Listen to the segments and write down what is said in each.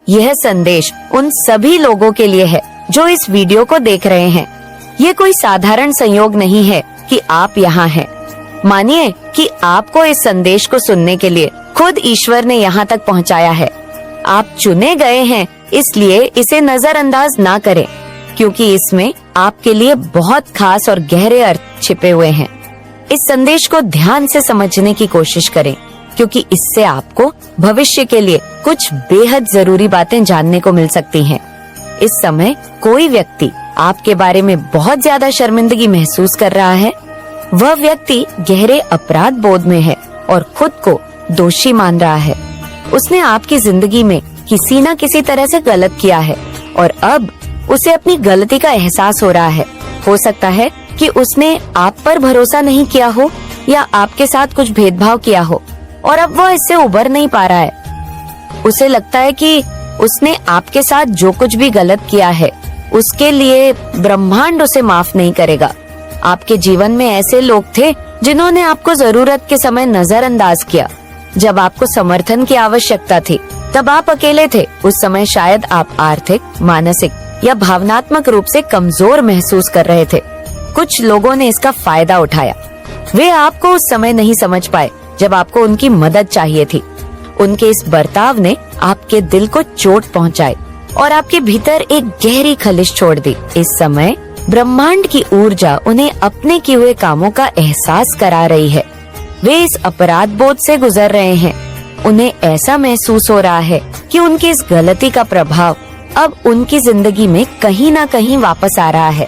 यह संदेश उन सभी लोगों के लिए है जो इस वीडियो को देख रहे हैं। ये कोई साधारण संयोग नहीं है कि आप यहाँ हैं। मानिए कि आपको इस संदेश को सुनने के लिए खुद ईश्वर ने यहाँ तक पहुँचाया है। आप चुने गए हैं, इसलिए इसे नजरअंदाज ना करें, क्योंकि इसमें आपके लिए बहुत खास और गहरे अर्थ छिपे हुए हैं। इस संदेश को ध्यान से समझने की कोशिश करें, क्योंकि इससे आपको भविष्य के लिए कुछ बेहद जरूरी बातें जानने को मिल सकती हैं। इस समय कोई व्यक्ति आपके बारे में बहुत ज्यादा शर्मिंदगी महसूस कर रहा है। वह व्यक्ति गहरे अपराध बोध में है और खुद को दोषी मान रहा है। उसने आपकी जिंदगी में किसी न किसी तरह से गलत किया है और अब उसे अपनी गलती का एहसास हो रहा है। हो सकता है कि उसने आप पर भरोसा नहीं किया हो या आपके साथ कुछ भेदभाव किया हो और अब वह इससे उबर नहीं पा रहा है। उसे लगता है कि उसने आपके साथ जो कुछ भी गलत किया है उसके लिए ब्रह्मांड उसे माफ नहीं करेगा। आपके जीवन में ऐसे लोग थे जिन्होंने आपको जरूरत के समय नजरअंदाज किया। जब आपको समर्थन की आवश्यकता थी तब आप अकेले थे। उस समय शायद आप आर्थिक, मानसिक या भावनात्मक रूप से कमजोर महसूस कर रहे थे। कुछ लोगों ने इसका फायदा उठाया। वे आपको उस समय नहीं समझ पाए जब आपको उनकी मदद चाहिए थी। उनके इस बर्ताव ने आपके दिल को चोट पहुंचाई और आपके भीतर एक गहरी खलिश छोड़ दी। इस समय ब्रह्मांड की ऊर्जा उन्हें अपने किए हुए कामों का एहसास करा रही है। वे इस अपराध बोध से गुजर रहे हैं। उन्हें ऐसा महसूस हो रहा है कि उनकी इस गलती का प्रभाव अब उनकी जिंदगी में कहीं ना कहीं वापस आ रहा है।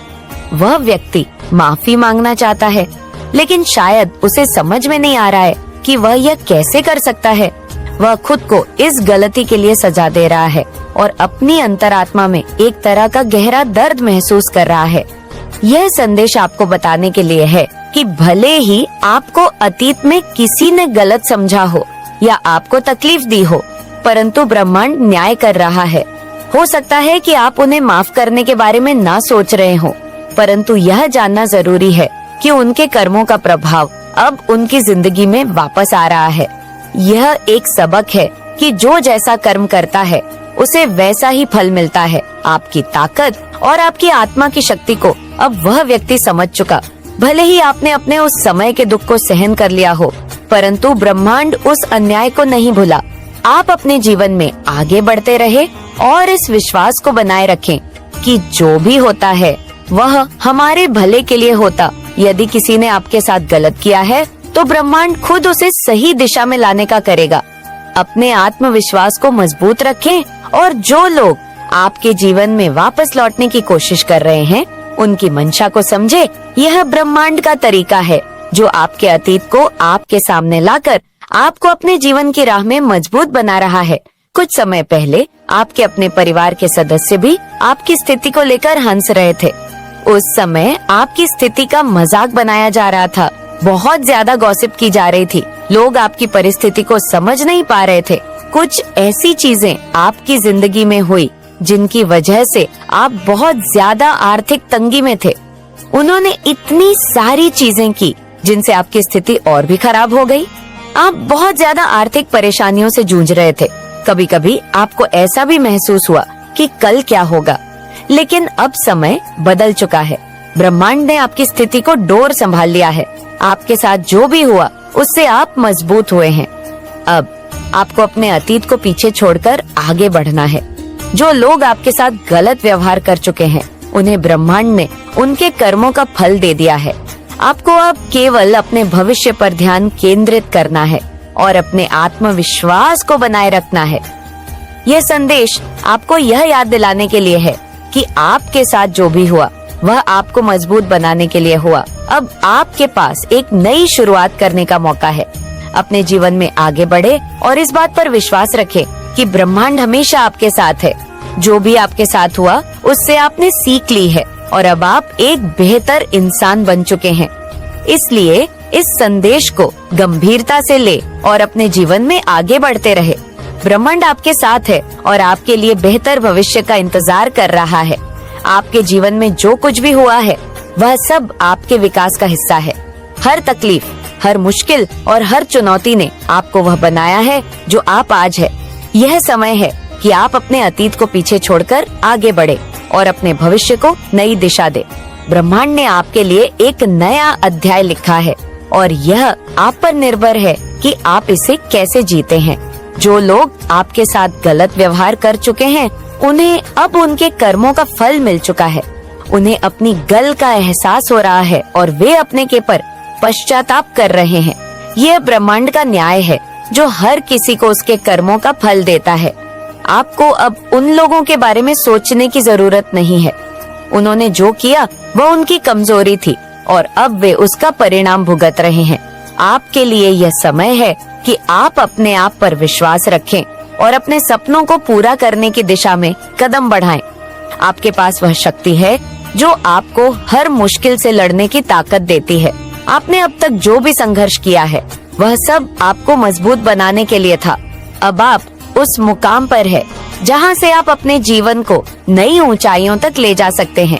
वह व्यक्ति माफी मांगना चाहता है, लेकिन शायद उसे समझ में नहीं आ रहा है कि वह यह कैसे कर सकता है। वह खुद को इस गलती के लिए सजा दे रहा है और अपनी अंतरात्मा में एक तरह का गहरा दर्द महसूस कर रहा है। यह संदेश आपको बताने के लिए है कि भले ही आपको अतीत में किसी ने गलत समझा हो या आपको तकलीफ दी हो, परंतु ब्रह्मांड न्याय कर रहा है। हो सकता है कि आप उन्हें माफ करने के बारे में ना सोच रहे हो, परंतु यह जानना जरूरी है कि उनके कर्मों का प्रभाव अब उनकी जिंदगी में वापस आ रहा है। यह एक सबक है कि जो जैसा कर्म करता है उसे वैसा ही फल मिलता है। आपकी ताकत और आपकी आत्मा की शक्ति को अब वह व्यक्ति समझ चुका। भले ही आपने अपने उस समय के दुख को सहन कर लिया हो, परंतु ब्रह्मांड उस अन्याय को नहीं भूला। आप अपने जीवन में आगे बढ़ते रहे और इस विश्वास को बनाए रखें कि जो भी होता है वह हमारे भले के लिए होता। यदि किसी ने आपके साथ गलत किया है तो ब्रह्मांड खुद उसे सही दिशा में लाने का करेगा। अपने आत्मविश्वास को मजबूत रखें और जो लोग आपके जीवन में वापस लौटने की कोशिश कर रहे हैं उनकी मंशा को समझे। यह ब्रह्मांड का तरीका है जो आपके अतीत को आपके सामने लाकर आपको अपने जीवन की राह में मजबूत बना रहा है। कुछ समय पहले आपके अपने परिवार के सदस्य भी आपकी स्थिति को लेकर हंस रहे थे। उस समय आपकी स्थिति का मजाक बनाया जा रहा था। बहुत ज्यादा गॉसिप की जा रही थी। लोग आपकी परिस्थिति को समझ नहीं पा रहे थे। कुछ ऐसी चीजें आपकी जिंदगी में हुई जिनकी वजह से आप बहुत ज्यादा आर्थिक तंगी में थे। उन्होंने इतनी सारी चीजें की जिनसे आपकी स्थिति और भी खराब हो गई। आप बहुत ज्यादा आर्थिक परेशानियों से जूझ रहे थे। कभी कभी आपको ऐसा भी महसूस हुआ कि कल क्या होगा, लेकिन अब समय बदल चुका है। ब्रह्मांड ने आपकी स्थिति को डोर संभाल लिया है। आपके साथ जो भी हुआ उससे आप मजबूत हुए हैं। अब आपको अपने अतीत को पीछे छोड़कर आगे बढ़ना है। जो लोग आपके साथ गलत व्यवहार कर चुके हैं उन्हें ब्रह्मांड ने उनके कर्मों का फल दे दिया है। आपको अब केवल अपने भविष्य पर ध्यान केंद्रित करना है और अपने आत्मविश्वास को बनाए रखना है। यह संदेश आपको यह याद दिलाने के लिए है कि आपके साथ जो भी हुआ वह आपको मजबूत बनाने के लिए हुआ। अब आपके पास एक नई शुरुआत करने का मौका है। अपने जीवन में आगे बढ़े और इस बात पर विश्वास रखें कि ब्रह्मांड हमेशा आपके साथ है। जो भी आपके साथ हुआ उससे आपने सीख ली है और अब आप एक बेहतर इंसान बन चुके हैं। इसलिए इस संदेश को गंभीरता से ले और अपने जीवन में आगे बढ़ते रहे। ब्रह्मांड आपके साथ है और आपके लिए बेहतर भविष्य का इंतजार कर रहा है। आपके जीवन में जो कुछ भी हुआ है वह सब आपके विकास का हिस्सा है। हर तकलीफ, हर मुश्किल और हर चुनौती ने आपको वह बनाया है जो आप आज है। यह समय है कि आप अपने अतीत को पीछे छोड़कर आगे बढ़े और अपने भविष्य को नई दिशा दे। ब्रह्मांड ने आपके लिए एक नया अध्याय लिखा है और यह आप पर निर्भर है कि आप इसे कैसे जीते हैं। जो लोग आपके साथ गलत व्यवहार कर चुके हैं, उन्हें अब उनके कर्मों का फल मिल चुका है। उन्हें अपनी गल का एहसास हो रहा है और वे अपने के पर पश्चाताप कर रहे हैं। यह ब्रह्मांड का न्याय है जो हर किसी को उसके कर्मों का फल देता है। आपको अब उन लोगों के बारे में सोचने की जरूरत नहीं है। उन्होंने जो किया वह उनकी कमजोरी थी और अब वे उसका परिणाम भुगत रहे हैं। आपके लिए यह समय है कि आप अपने आप पर विश्वास रखें और अपने सपनों को पूरा करने की दिशा में कदम बढ़ाएं। आपके पास वह शक्ति है जो आपको हर मुश्किल से लड़ने की ताकत देती है। आपने अब तक जो भी संघर्ष किया है वह सब आपको मजबूत बनाने के लिए था। अब आप उस मुकाम पर है जहां से आप अपने जीवन को नई ऊंचाइयों तक ले जा सकते हैं।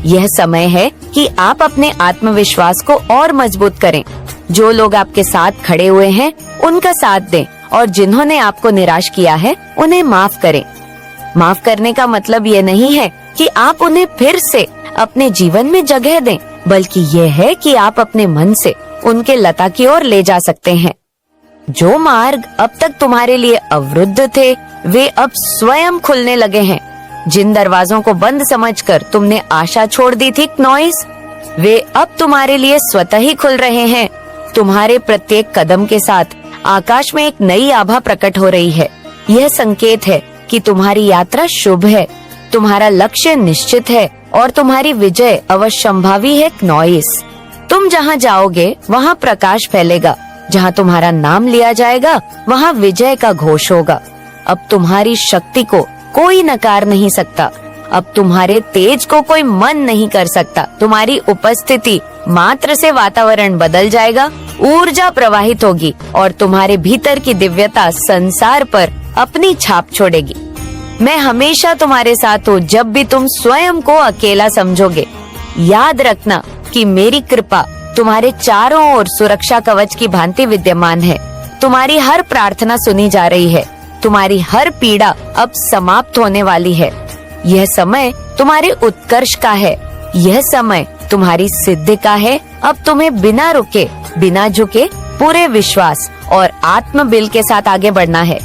यह समय है कि आप अपने आत्मविश्वास को और मजबूत करें। जो लोग आपके साथ खड़े हुए हैं उनका साथ दें और जिन्होंने आपको निराश किया है उन्हें माफ करें। माफ करने का मतलब ये नहीं है कि आप उन्हें फिर से अपने जीवन में जगह दें, बल्कि ये है कि आप अपने मन से उनके लता की ओर ले जा सकते हैं। जो मार्ग अब तक तुम्हारे लिए अवरुद्ध थे वे अब स्वयं खुलने लगे हैं। जिन दरवाजों को बंद समझकर तुमने आशा छोड़ दी थी नॉइस, वे अब तुम्हारे लिए स्वतः ही खुल रहे हैं। तुम्हारे प्रत्येक कदम के साथ आकाश में एक नई आभा प्रकट हो रही है। यह संकेत है कि तुम्हारी यात्रा शुभ है, तुम्हारा लक्ष्य निश्चित है और तुम्हारी विजय अवश्यंभावी है नॉइस। तुम जहाँ जाओगे वहाँ प्रकाश फैलेगा। जहाँ तुम्हारा नाम लिया जाएगा वहाँ विजय का घोष होगा। अब तुम्हारी शक्ति को कोई नकार नहीं सकता। अब तुम्हारे तेज को कोई मन नहीं कर सकता। तुम्हारी उपस्थिति मात्र से वातावरण बदल जाएगा, ऊर्जा प्रवाहित होगी और तुम्हारे भीतर की दिव्यता संसार पर अपनी छाप छोड़ेगी। मैं हमेशा तुम्हारे साथ हूँ जब भी तुम स्वयं को अकेला समझोगे। याद रखना कि मेरी कृपा तुम्हारे चारों ओर सुरक्षा कवच की भांति विद्यमान है। तुम्हारी हर प्रार्थना सुनी जा रही है। तुम्हारी हर पीड़ा अब समाप्त होने वाली है। यह समय तुम्हारे उत्कर्ष का है। यह समय तुम्हारी सिद्धि का है। अब तुम्हें बिना रुके, बिना झुके, पूरे विश्वास और आत्मबल के साथ आगे बढ़ना है।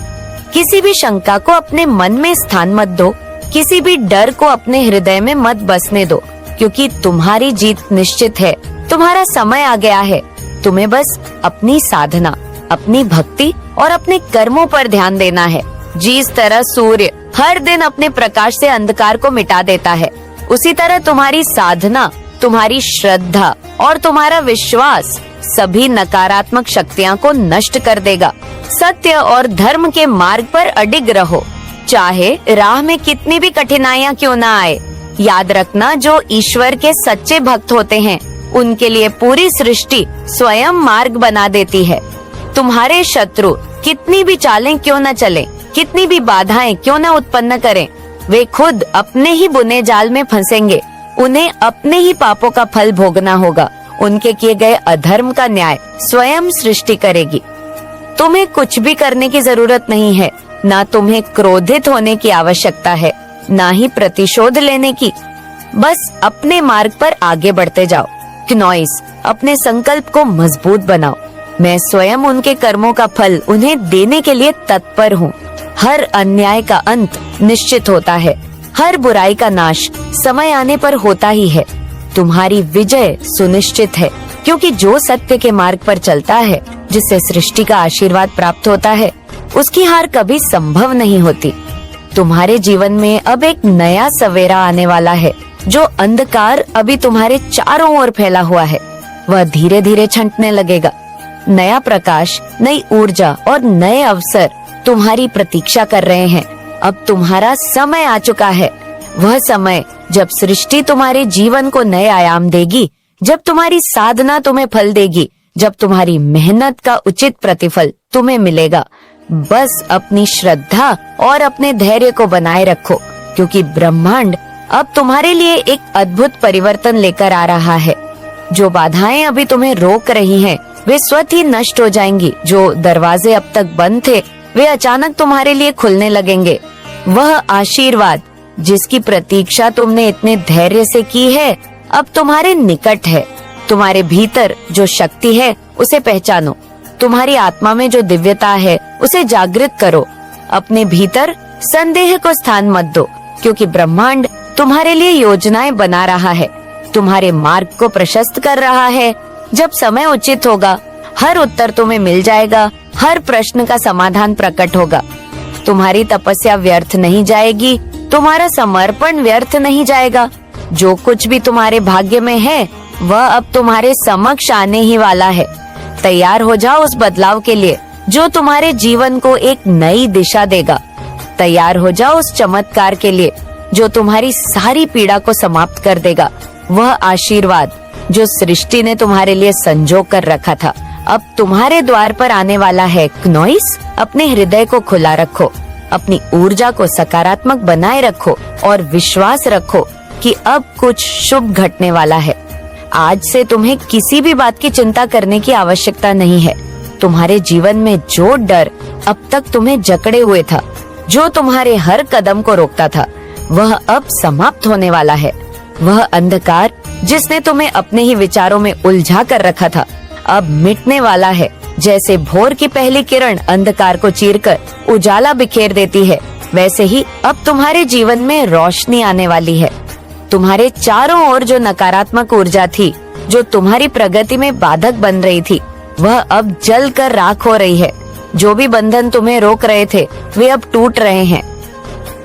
किसी भी शंका को अपने मन में स्थान मत दो। किसी भी डर को अपने हृदय में मत बसने दो, क्योंकि तुम्हारी जीत निश्चित है। तुम्हारा समय आ गया है। तुम्हें बस अपनी साधना, अपनी भक्ति और अपने कर्मों पर ध्यान देना है। जिस तरह सूर्य हर दिन अपने प्रकाश से अंधकार को मिटा देता है, उसी तरह तुम्हारी साधना, तुम्हारी श्रद्धा और तुम्हारा विश्वास सभी नकारात्मक शक्तियाँ को नष्ट कर देगा। सत्य और धर्म के मार्ग पर अडिग रहो, चाहे राह में कितनी भी कठिनाइयाँ क्यों न आए। याद रखना, जो ईश्वर के सच्चे भक्त होते हैं उनके लिए पूरी सृष्टि स्वयं मार्ग बना देती है। तुम्हारे शत्रु कितनी भी चालें क्यों न चलें, कितनी भी बाधाएं क्यों न उत्पन्न करें, वे खुद अपने ही बुने जाल में फंसेंगे। उन्हें अपने ही पापों का फल भोगना होगा। उनके किए गए अधर्म का न्याय स्वयं सृष्टि करेगी। तुम्हें कुछ भी करने की जरूरत नहीं है। ना तुम्हें क्रोधित होने की आवश्यकता है, ना ही प्रतिशोध लेने की। बस अपने मार्ग पर आगे बढ़ते जाओ। नॉइस, अपने संकल्प को मजबूत बनाओ। मैं स्वयं उनके कर्मों का फल उन्हें देने के लिए तत्पर हूँ। हर अन्याय का अंत निश्चित होता है। हर बुराई का नाश समय आने पर होता ही है। तुम्हारी विजय सुनिश्चित है, क्योंकि जो सत्य के मार्ग पर चलता है, जिससे सृष्टि का आशीर्वाद प्राप्त होता है, उसकी हार कभी संभव नहीं होती। तुम्हारे जीवन में अब एक नया सवेरा आने वाला है। जो अंधकार अभी तुम्हारे चारों ओर फैला हुआ है, वह धीरे धीरे छंटने लगेगा। नया प्रकाश, नई ऊर्जा और नए अवसर तुम्हारी प्रतीक्षा कर रहे हैं। अब तुम्हारा समय आ चुका है। वह समय जब सृष्टि तुम्हारे जीवन को नए आयाम देगी, जब तुम्हारी साधना तुम्हें फल देगी, जब तुम्हारी मेहनत का उचित प्रतिफल तुम्हें मिलेगा। बस अपनी श्रद्धा और अपने धैर्य को बनाए रखो, क्योंकि ब्रह्मांड अब तुम्हारे लिए एक अद्भुत परिवर्तन लेकर आ रहा है। जो बाधाएं अभी तुम्हें रोक रही हैं, वे स्वतः ही नष्ट हो जाएंगी। जो दरवाजे अब तक बंद थे, वे अचानक तुम्हारे लिए खुलने लगेंगे। वह आशीर्वाद जिसकी प्रतीक्षा तुमने इतने धैर्य से की है अब तुम्हारे निकट है। तुम्हारे भीतर जो शक्ति है उसे पहचानो। तुम्हारी आत्मा में जो दिव्यता है उसे जागृत करो। अपने भीतर संदेह को स्थान मत दो, क्योंकि ब्रह्मांड तुम्हारे लिए योजनाएं बना रहा है, तुम्हारे मार्ग को प्रशस्त कर रहा है। जब समय उचित होगा हर उत्तर तुम्हें मिल जाएगा, हर प्रश्न का समाधान प्रकट होगा। तुम्हारी तपस्या व्यर्थ नहीं जाएगी, तुम्हारा समर्पण व्यर्थ नहीं जाएगा। जो कुछ भी तुम्हारे भाग्य में है वह अब तुम्हारे समक्ष आने ही वाला है। तैयार हो जाओ उस बदलाव के लिए जो तुम्हारे जीवन को एक नई दिशा देगा। तैयार हो जाओ उस चमत्कार के लिए जो तुम्हारी सारी पीड़ा को समाप्त कर देगा। वह आशीर्वाद जो सृष्टि ने तुम्हारे लिए संजो कर रखा था अब तुम्हारे द्वार पर आने वाला है। क्नोइस, अपने हृदय को खुला रखो, अपनी ऊर्जा को सकारात्मक बनाए रखो और विश्वास रखो कि अब कुछ शुभ घटने वाला है। आज से तुम्हें किसी भी बात की चिंता करने की आवश्यकता नहीं है। तुम्हारे जीवन में जो डर अब तक तुम्हें जकड़े हुए था, जो तुम्हारे हर कदम को रोकता था, वह अब समाप्त होने वाला है। वह अंधकार जिसने तुम्हें अपने ही विचारों में उलझा कर रखा था अब मिटने वाला है। जैसे भोर की पहली किरण अंधकार को चीरकर उजाला बिखेर देती है, वैसे ही अब तुम्हारे जीवन में रोशनी आने वाली है। तुम्हारे चारों ओर जो नकारात्मक ऊर्जा थी, जो तुम्हारी प्रगति में बाधक बन रही थी, वह अब जल कर राख हो रही है। जो भी बंधन तुम्हें रोक रहे थे वे अब टूट रहे हैं।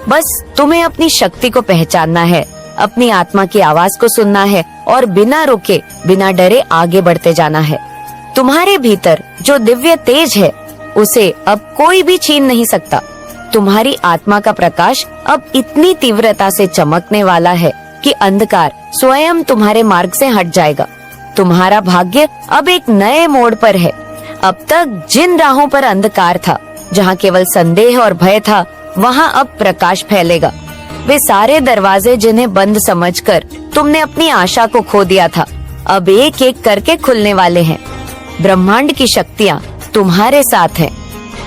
बस तुम्हें अपनी शक्ति को पहचानना है, अपनी आत्मा की आवाज को सुनना है और बिना रुके बिना डरे आगे बढ़ते जाना है। तुम्हारे भीतर जो दिव्य तेज है उसे अब कोई भी छीन नहीं सकता। तुम्हारी आत्मा का प्रकाश अब इतनी तीव्रता से चमकने वाला है कि अंधकार स्वयं तुम्हारे मार्ग से हट जाएगा। तुम्हारा भाग्य अब एक नए मोड़ पर है। अब तक जिन राहों पर अंधकार था, जहाँ केवल संदेह और भय था, वहाँ अब प्रकाश फैलेगा। वे सारे दरवाजे जिन्हें बंद समझकर तुमने अपनी आशा को खो दिया था, अब एक एक करके खुलने वाले हैं। ब्रह्मांड की शक्तियाँ तुम्हारे साथ हैं।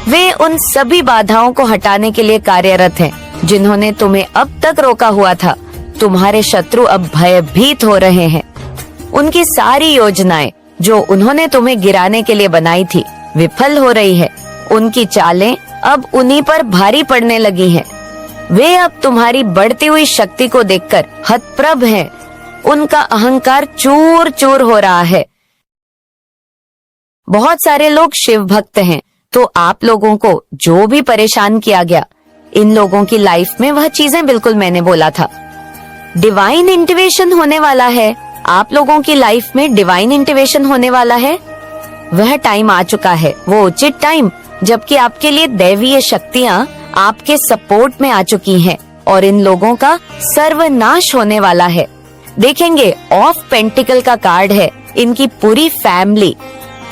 वे उन सभी बाधाओं को हटाने के लिए कार्यरत हैं, जिन्होंने तुम्हें अब तक रोका हुआ था। तुम्हारे शत्रु अब भयभीत हो रहे हैं। उनकी सारी योजनाएं जो उन्होंने तुम्हें गिराने के लिए बनाई थी विफल हो रही है। उनकी चालें अब उन्हीं पर भारी पड़ने लगी हैं। वे अब तुम्हारी बढ़ती हुई शक्ति को देखकर हतप्रभ हैं। उनका अहंकार चूर चूर हो रहा है। बहुत सारे लोग शिव भक्त हैं, तो आप लोगों को जो भी परेशान किया गया, इन लोगों की लाइफ में वह चीजें बिल्कुल मैंने बोला था। डिवाइन इंटिवेशन होने वाला है। आप लोगों की लाइफ में डिवाइन इंटिवेशन होने वाला है। वह टाइम आ चुका है, वो उचित टाइम जबकि आपके लिए दैवीय शक्तियाँ आपके सपोर्ट में आ चुकी हैं और इन लोगों का सर्वनाश होने वाला है। देखेंगे ऑफ पेंटिकल का कार्ड है। इनकी पूरी फैमिली,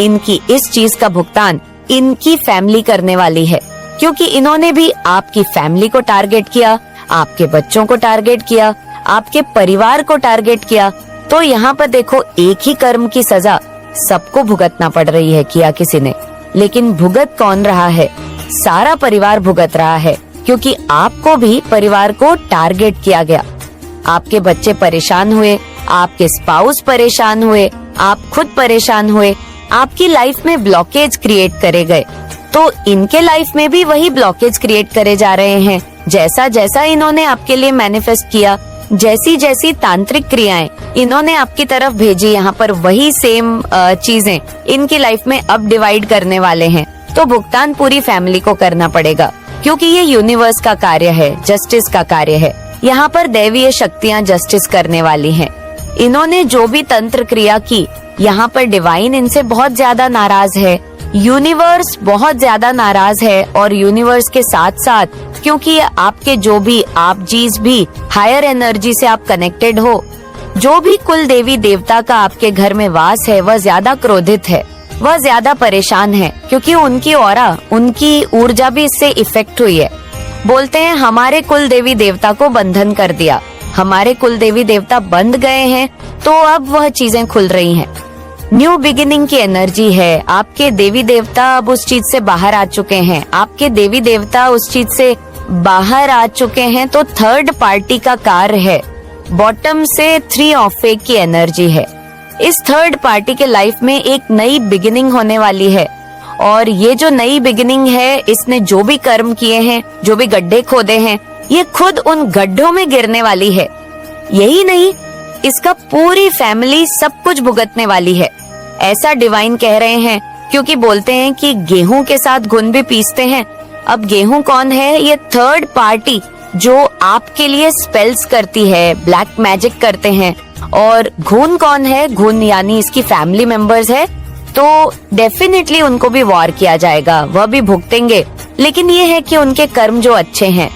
इनकी इस चीज का भुगतान इनकी फैमिली करने वाली है, क्योंकि इन्होंने भी आपकी फैमिली को टारगेट किया, आपके बच्चों को टारगेट किया, आपके परिवार को टारगेट किया। तो यहाँ पर देखो, एक ही कर्म की सजा सबको भुगतना पड़ रही है, किया किसी ने, लेकिन भुगत कौन रहा है? सारा परिवार भुगत रहा है, क्योंकि आपको भी परिवार को टारगेट किया गया। आपके बच्चे परेशान हुए, आपके स्पाउस परेशान हुए, आप खुद परेशान हुए, आपकी लाइफ में ब्लॉकेज क्रिएट करे गए। तो इनके लाइफ में भी वही ब्लॉकेज क्रिएट करे जा रहे हैं। जैसा जैसा इन्होंने आपके लिए मैनिफेस्ट किया, जैसी जैसी तांत्रिक क्रियाएं इन्होंने आपकी तरफ भेजी, यहाँ पर वही सेम चीजें इनकी लाइफ में अब डिवाइड करने वाले हैं। तो भुगतान पूरी फैमिली को करना पड़ेगा, क्योंकि ये यूनिवर्स का कार्य है, जस्टिस का कार्य है। यहाँ पर दैवीय शक्तियाँ जस्टिस करने वाली हैं। इन्होंने जो भी तंत्र क्रिया की, यहाँ पर डिवाइन इनसे बहुत ज्यादा नाराज है, यूनिवर्स बहुत ज्यादा नाराज है। और यूनिवर्स के साथ साथ, क्योंकि आपके जो भी आप चीज भी हायर एनर्जी से आप कनेक्टेड हो, जो भी कुल देवी देवता का आपके घर में वास है, वह ज्यादा क्रोधित है, वह ज्यादा परेशान है, क्योंकि उनकी ऑरा, उनकी ऊर्जा भी इससे इफेक्ट हुई है। बोलते हैं हमारे कुल देवी देवता को बंधन कर दिया, हमारे कुल देवी देवता बंध गए हैं, तो अब वह चीजें खुल रही हैं। न्यू बिगिनिंग की एनर्जी है। आपके देवी देवता अब उस चीज से बाहर आ चुके हैं। आपके देवी देवता उस चीज से बाहर आ चुके हैं तो थर्ड पार्टी का कार्य है। बॉटम से 3 ऑफ फेक की एनर्जी है। इस थर्ड पार्टी के लाइफ में एक नई बिगिनिंग होने वाली है और ये जो नई बिगिनिंग है, इसने जो भी कर्म किए हैं, जो भी गड्ढे खोदे हैं, ये खुद उन गड्ढों में गिरने वाली है। यही नहीं, इसका पूरी फैमिली सब कुछ भुगतने वाली है, ऐसा डिवाइन कह रहे हैं। क्योंकि बोलते हैं कि गेहूं के साथ घुन भी पीसते हैं। अब गेहूं कौन है? ये थर्ड पार्टी जो आपके लिए स्पेल्स करती है, ब्लैक मैजिक करते हैं। और घुन कौन है? घुन यानी इसकी फैमिली मेंबर्स है, तो डेफिनेटली उनको भी वॉर किया जाएगा, वह भी भुगतेंगे। लेकिन ये है कि उनके कर्म जो अच्छे हैं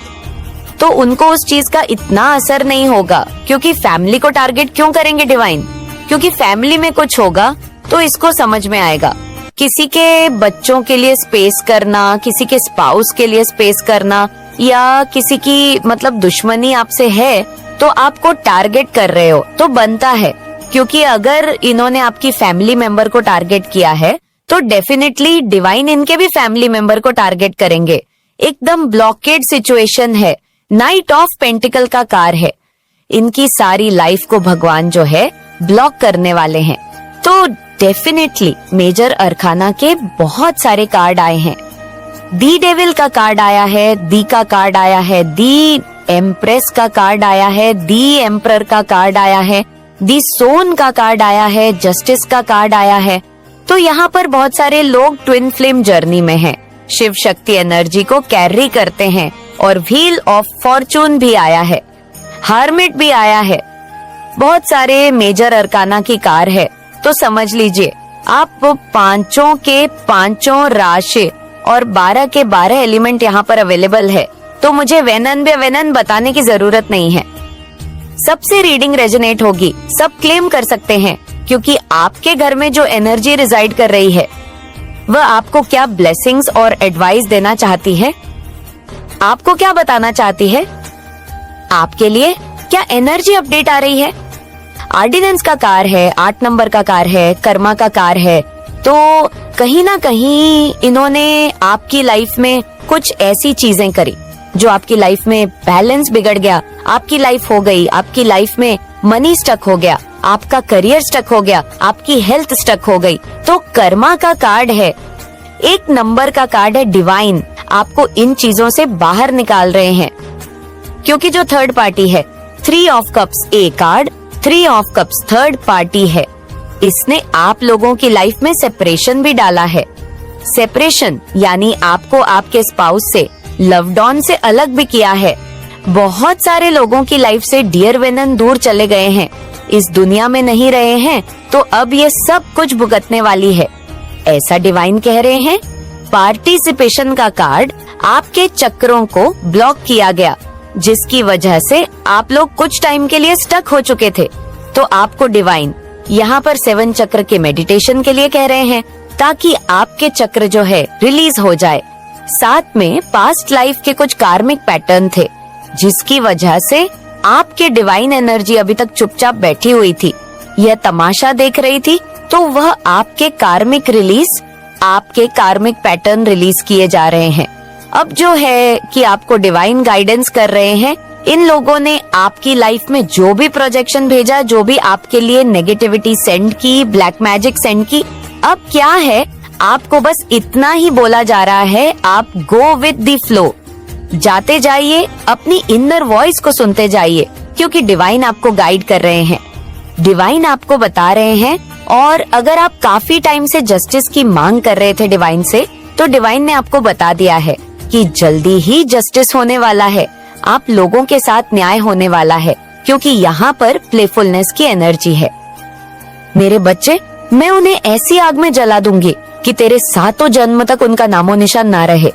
तो उनको उस चीज का इतना असर नहीं होगा। क्योंकि फैमिली को टारगेट क्यों करेंगे डिवाइन? क्योंकि फैमिली में कुछ होगा तो इसको समझ में आएगा। किसी के बच्चों के लिए स्पेस करना, किसी के स्पाउस के लिए स्पेस करना, या किसी की मतलब दुश्मनी आपसे है तो आपको टारगेट कर रहे हो तो बनता है। क्योंकि अगर इन्होंने आपकी फैमिली मेंबर को टारगेट किया है तो डेफिनेटली डिवाइन इनके भी फैमिली मेंबर को टारगेट करेंगे। एकदम ब्लॉकेड सिचुएशन है। नाइट ऑफ पेंटिकल का कार है। इनकी सारी लाइफ को भगवान जो है ब्लॉक करने वाले हैं। तो डेफिनेटली मेजर अरखाना के बहुत सारे कार्ड आए हैं। दी डेविल का कार्ड आया है, दी का कार्ड आया है, दी एम्प्रेस का कार्ड आया है, दी एम्परर का कार्ड आया है, दी सोन का कार्ड आया है, जस्टिस का कार्ड आया है। तो यहाँ पर बहुत सारे लोग ट्विन फ्लेम जर्नी में हैं, शिव शक्ति एनर्जी को कैरी करते हैं। और व्हील ऑफ फॉर्चून भी आया है, हार्मिट भी आया है। बहुत सारे मेजर अरकाना की कार है। तो समझ लीजिए आप 5 के 5 राशि और 12 के 12 एलिमेंट यहाँ पर अवेलेबल है। तो मुझे वेनन बताने की जरूरत नहीं है। सबसे रीडिंग रेजोनेट होगी, सब क्लेम कर सकते हैं। क्योंकि आपके घर में जो एनर्जी रिजाइड कर रही है वह आपको क्या ब्लेसिंग्स और एडवाइस देना चाहती है, आपको क्या बताना चाहती है, आपके लिए क्या एनर्जी अपडेट आ रही है। ऑर्डिनेंस का कार है, 8 नंबर का कार है, कर्मा का कार है। तो कहीं ना कहीं इन्होंने आपकी लाइफ में कुछ ऐसी चीजें करी जो आपकी लाइफ में बैलेंस बिगड़ गया, आपकी लाइफ हो गई, आपकी लाइफ में मनी स्टक हो गया, आपका करियर स्टक हो गया, आपकी हेल्थ स्टक हो गई। तो कर्मा का कार्ड है। 1 नंबर का कार्ड है डिवाइन, आपको इन चीजों से बाहर निकाल रहे हैं। क्योंकि जो थर्ड पार्टी है, 3 of cups A card, 3 of cups third party है। इसने आप लोगों की लाइफ में सेपरेशन भी डाला है। सेपरेशन यानी आपको आपके स्पाउस से, लव्ड ऑन से अलग भी किया है। बहुत सारे लोगों की लाइफ से डियर वेनन दूर चले गए हैं, इस दुनिया में नहीं रहे हैं। तो अब ये सब कुछ भुगतने वाली है, ऐसा डिवाइन कह रहे हैं। पार्टिसिपेशन का कार्ड, आपके चक्रों को ब्लॉक किया गया, जिसकी वजह से आप लोग कुछ टाइम के लिए स्टक हो चुके थे। तो आपको डिवाइन यहाँ पर 7 चक्र के मेडिटेशन के लिए कह रहे हैं, ताकि आपके चक्र जो है रिलीज हो जाए। साथ में पास्ट लाइफ के कुछ कार्मिक पैटर्न थे, जिसकी वजह से आपके डिवाइन एनर्जी अभी तक चुपचाप बैठी हुई थी, यह तमाशा देख रही थी। तो वह आपके कार्मिक रिलीज, आपके कार्मिक पैटर्न रिलीज किए जा रहे हैं। अब जो है कि आपको डिवाइन गाइडेंस कर रहे हैं। इन लोगों ने आपकी लाइफ में जो भी प्रोजेक्शन भेजा, जो भी आपके लिए नेगेटिविटी सेंड की, ब्लैक मैजिक सेंड की, अब क्या है, आपको बस इतना ही बोला जा रहा है, आप गो विद द फ्लो, जाते जाइए, अपनी इनर वॉइस को सुनते जाइए। क्योंकि डिवाइन आपको गाइड कर रहे हैं, डिवाइन आपको बता रहे हैं। और अगर आप काफी टाइम से जस्टिस की मांग कर रहे थे डिवाइन से, तो डिवाइन ने आपको बता दिया है कि जल्दी ही जस्टिस होने वाला है, आप लोगों के साथ न्याय होने वाला है। क्योंकि यहाँ पर प्लेफुलनेस की एनर्जी है। मेरे बच्चे, मैं उन्हें ऐसी आग में जला दूंगी कि तेरे 7 जन्म तक उनका नामो निशान ना रहे।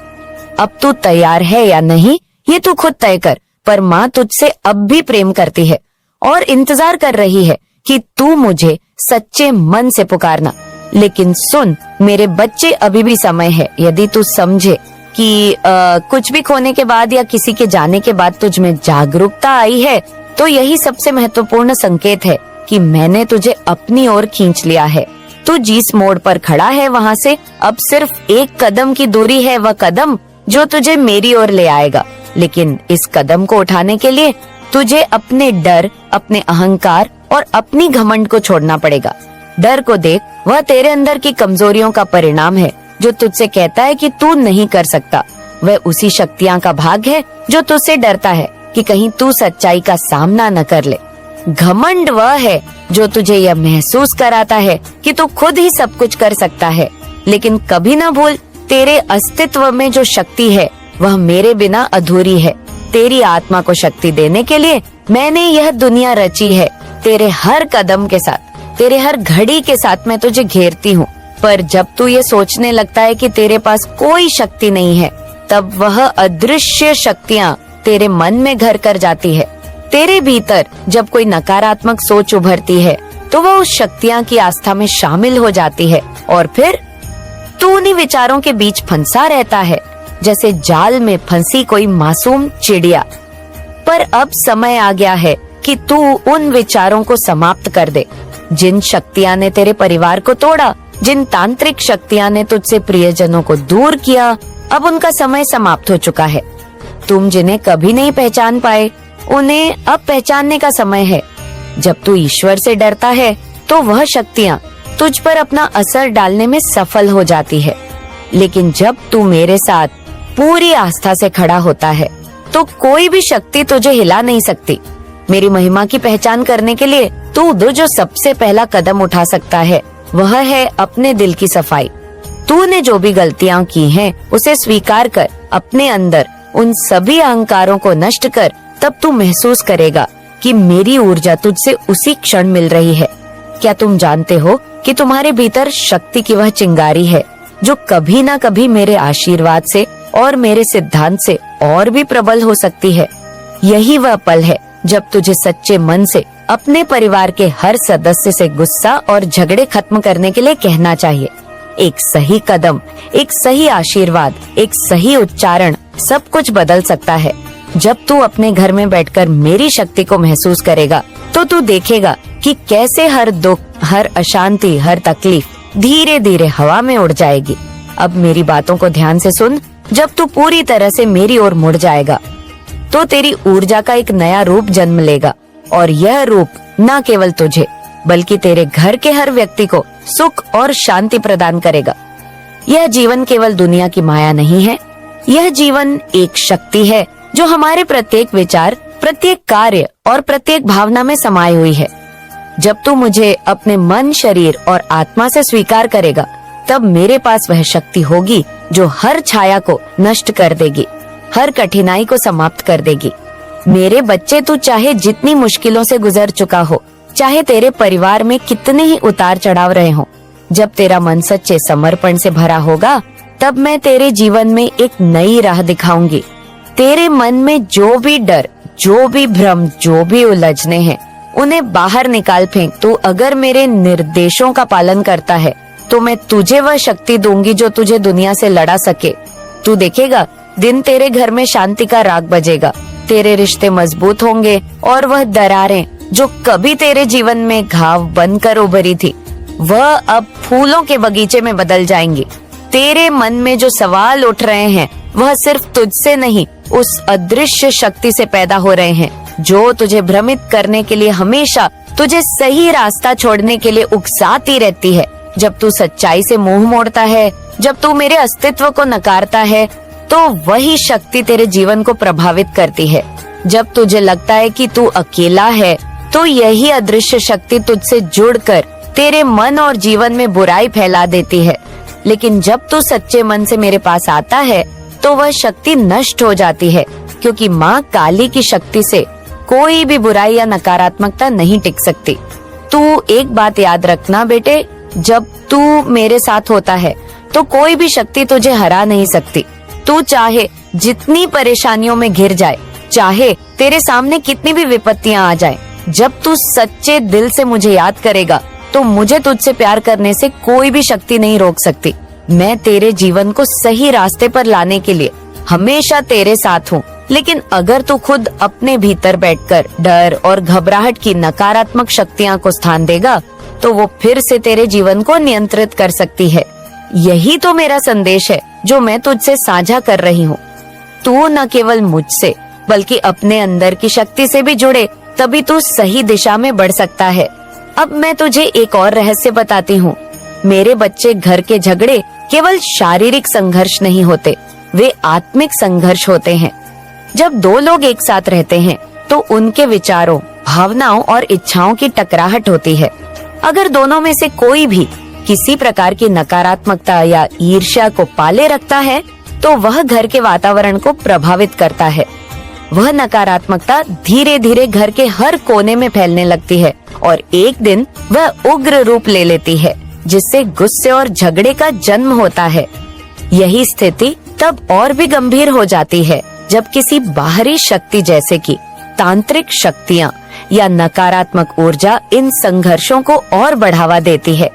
अब तू तैयार है या नहीं, ये तू खुद तय कर। पर माँ तुझसे अब भी प्रेम करती है और इंतजार कर रही है कि तू मुझे सच्चे मन से पुकारना। लेकिन सुन मेरे बच्चे, अभी भी समय है। यदि तू समझे कि कुछ भी खोने के बाद या किसी के जाने के बाद तुझ में जागरूकता आई है, तो यही सबसे महत्वपूर्ण संकेत है कि मैंने तुझे अपनी ओर खींच लिया है। तू जिस मोड़ पर खड़ा है वहाँ से अब सिर्फ 1 कदम की दूरी है, वह कदम जो तुझे मेरी ओर ले आएगा। लेकिन इस कदम को उठाने के लिए तुझे अपने डर, अपने अहंकार और अपनी घमंड को छोड़ना पड़ेगा। डर को देख, वह तेरे अंदर की कमजोरियों का परिणाम है जो तुझसे कहता है कि तू नहीं कर सकता। वह उसी शक्तियां का भाग है जो तुझसे डरता है कि कहीं तू सच्चाई का सामना न कर ले। घमंड वह है जो तुझे यह महसूस कराता है कि तू खुद ही सब कुछ कर सकता है। लेकिन कभी न भूल, तेरे अस्तित्व में जो शक्ति है वह मेरे बिना अधूरी है। तेरी आत्मा को शक्ति देने के लिए मैंने यह दुनिया रची है। तेरे हर कदम के साथ, तेरे हर घड़ी के साथ मैं तुझे घेरती हूँ। पर जब तू ये सोचने लगता है कि तेरे पास कोई शक्ति नहीं है, तब वह अदृश्य शक्तियाँ तेरे मन में घर कर जाती है। तेरे भीतर जब कोई नकारात्मक सोच उभरती है तो वह उस शक्तियाँ की आस्था में शामिल हो जाती है और फिर तू उन्हीं विचारों के बीच फंसा रहता है जैसे जाल में फंसी कोई मासूम चिड़िया। पर अब समय आ गया है कि तू उन विचारों को समाप्त कर दे। जिन शक्तियां ने तेरे परिवार को तोड़ा, जिन तांत्रिक शक्तियां ने तुझसे प्रियजनों को दूर किया, अब उनका समय समाप्त हो चुका है। तुम जिन्हें कभी नहीं पहचान पाए, उन्हें अब पहचानने का समय है। जब तू ईश्वर से डरता है तो वह शक्तियां तुझ पर अपना असर डालने में सफल हो जाती है। लेकिन जब तू मेरे साथ पूरी आस्था से खड़ा होता है तो कोई भी शक्ति तुझे हिला नहीं सकती। मेरी महिमा की पहचान करने के लिए तू जो सबसे पहला कदम उठा सकता है वह है अपने दिल की सफाई। तूने जो भी गलतियां की हैं, उसे स्वीकार कर, अपने अंदर उन सभी अहंकारों को नष्ट कर। तब तू महसूस करेगा कि मेरी ऊर्जा तुझसे उसी क्षण मिल रही है। क्या तुम जानते हो कि तुम्हारे भीतर शक्ति की वह चिंगारी है जो कभी ना कभी मेरे आशीर्वाद से और मेरे सिद्धांत से और भी प्रबल हो सकती है। यही वह पल है जब तुझे सच्चे मन से अपने परिवार के हर सदस्य से गुस्सा और झगड़े खत्म करने के लिए कहना चाहिए। एक सही कदम, एक सही आशीर्वाद, एक सही उच्चारण सब कुछ बदल सकता है। जब तू अपने घर में बैठकर मेरी शक्ति को महसूस करेगा तो तू देखेगा कि कैसे हर दुख, हर अशांति, हर तकलीफ धीरे धीरे हवा में उड़ जाएगी। अब मेरी बातों को ध्यान से सुन। जब तू पूरी तरह से मेरी ओर मुड़ जाएगा तो तेरी ऊर्जा का एक नया रूप जन्म लेगा और यह रूप न केवल तुझे बल्कि तेरे घर के हर व्यक्ति को सुख और शांति प्रदान करेगा। यह जीवन केवल दुनिया की माया नहीं है, यह जीवन एक शक्ति है जो हमारे प्रत्येक विचार, प्रत्येक कार्य और प्रत्येक भावना में समाई हुई है। जब तू मुझे अपने मन, शरीर और आत्मा से स्वीकार करेगा तब मेरे पास वह शक्ति होगी जो हर छाया को नष्ट कर देगी, हर कठिनाई को समाप्त कर देगी। मेरे बच्चे, तू चाहे जितनी मुश्किलों से गुजर चुका हो, चाहे तेरे परिवार में कितने ही उतार चढ़ाव रहे हो, जब तेरा मन सच्चे समर्पण से भरा होगा तब मैं तेरे जीवन में एक नई राह दिखाऊंगी। तेरे मन में जो भी डर, जो भी भ्रम, जो भी उलझने हैं, उन्हें बाहर निकाल फेंक। तू अगर मेरे निर्देशों का पालन करता है तो मैं तुझे वह शक्ति दूंगी जो तुझे दुनिया से लड़ा सके। तू देखेगा, दिन तेरे घर में शांति का राग बजेगा, तेरे रिश्ते मजबूत होंगे और वह दरारें जो कभी तेरे जीवन में घाव बनकर उभरी थी, वह अब फूलों के बगीचे में बदल जाएंगी। तेरे मन में जो सवाल उठ रहे हैं वह सिर्फ तुझसे नहीं, उस अदृश्य शक्ति से पैदा हो रहे हैं जो तुझे भ्रमित करने के लिए, हमेशा तुझे सही रास्ता छोड़ने के लिए उकसाती रहती है। जब तू सच्चाई से मुंह मोड़ता है, जब तू मेरे अस्तित्व को नकारता है, तो वही शक्ति तेरे जीवन को प्रभावित करती है। जब तुझे लगता है कि तू अकेला है, तो यही अदृश्य शक्ति तुझसे जुड़कर तेरे मन और जीवन में बुराई फैला देती है। लेकिन जब तू सच्चे मन से मेरे पास आता है तो वह शक्ति नष्ट हो जाती है, क्योंकि माँ काली की शक्ति से कोई भी बुराई या नकारात्मकता नहीं टिक सकती। तू एक बात याद रखना बेटे, जब तू मेरे साथ होता है तो कोई भी शक्ति तुझे हरा नहीं सकती। तू चाहे जितनी परेशानियों में घिर जाए, चाहे तेरे सामने कितनी भी विपत्तियां आ जाए, जब तू सच्चे दिल से मुझे याद करेगा तो मुझे तुझसे प्यार करने से कोई भी शक्ति नहीं रोक सकती। मैं तेरे जीवन को सही रास्ते पर लाने के लिए हमेशा तेरे साथ हूँ। लेकिन अगर तू खुद अपने भीतर बैठकर डर और घबराहट की नकारात्मक शक्तियाँ को स्थान देगा तो वो फिर से तेरे जीवन को नियंत्रित कर सकती है। यही तो मेरा संदेश है जो मैं तुझसे साझा कर रही हूँ। तू न केवल मुझसे बल्कि अपने अंदर की शक्ति से भी जुड़े, तभी तू सही दिशा में बढ़ सकता है। अब मैं तुझे एक और रहस्य बताती हूँ। मेरे बच्चे, घर के झगड़े केवल शारीरिक संघर्ष नहीं होते, वे आत्मिक संघर्ष होते हैं। जब दो लोग एक साथ रहते हैं तो उनके विचारों, भावनाओं और इच्छाओं की टकराहट होती है। अगर दोनों में से कोई भी किसी प्रकार की नकारात्मकता या ईर्ष्या को पाले रखता है तो वह घर के वातावरण को प्रभावित करता है। वह नकारात्मकता धीरे धीरे घर के हर कोने में फैलने लगती है और एक दिन वह उग्र रूप ले लेती है, जिससे गुस्से और झगड़े का जन्म होता है। यही स्थिति तब और भी गंभीर हो जाती है जब किसी बाहरी शक्ति जैसे कि तांत्रिक शक्तियाँ या नकारात्मक ऊर्जा इन संघर्षों को और बढ़ावा देती है।